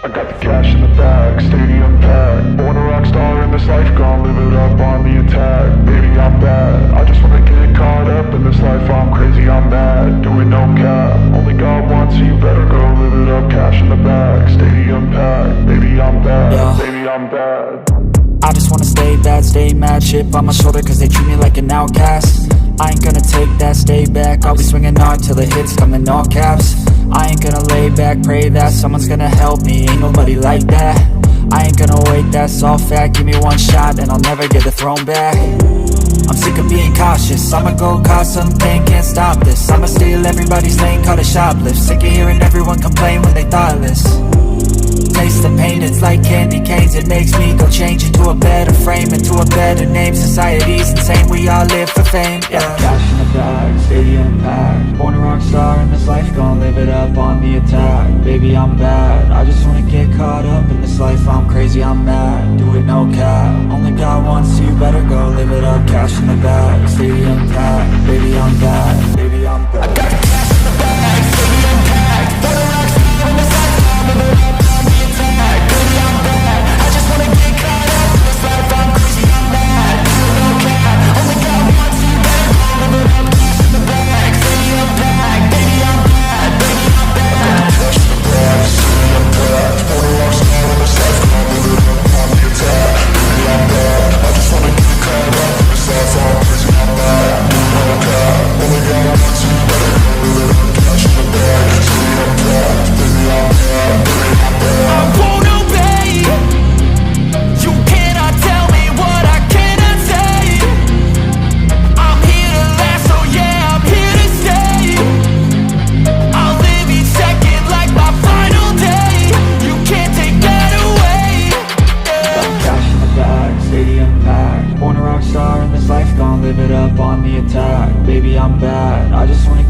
I got the cash in the bag, stadium packed. Born a rock star in this life, gon' live it up on the attack. Baby, I'm bad, I just wanna get caught up in this life. I'm crazy, I'm mad, doing no cap. Only got one, so you better go live it up. Cash in the bag, stadium packed. Baby, I'm bad, Yeah. baby, I'm bad. I just wanna stay bad, stay mad. Chip on my shoulder cause they treat me like an outcast. I ain't gonna take that, stay back. I'll be swinging hard till the hits come in all caps. I ain't gonna lay back, pray that someone's gonna help me. Ain't nobody like that. I ain't gonna wait, that's all fact. Give me one shot and I'll never get the throne back. I'm sick of being cautious, I'ma go cause something, can't stop this. I'ma steal everybody's lane, call it shoplift. Sick of hearing everyone complain when they thoughtless. Taste the pain, it's like candy canes. It makes me go change into a better frame, into a better name. Society's insane, we all live for fame, yeah. Cash in the bag, stadium packed. Born a rock star in this life, gon' live it up on the attack. Baby, I'm bad, I just wanna get caught up in this life. I'm crazy, I'm mad, do it no cap. Only got one, so you better go live it up. Cash in the bag, stadium packed. Baby, I'm bad, baby, I'm bad. I got the cash in the bag, stadium packed. Born a rock star in this life, gon' live it up. Live it up on the attack. Baby, I'm bad, I just wanna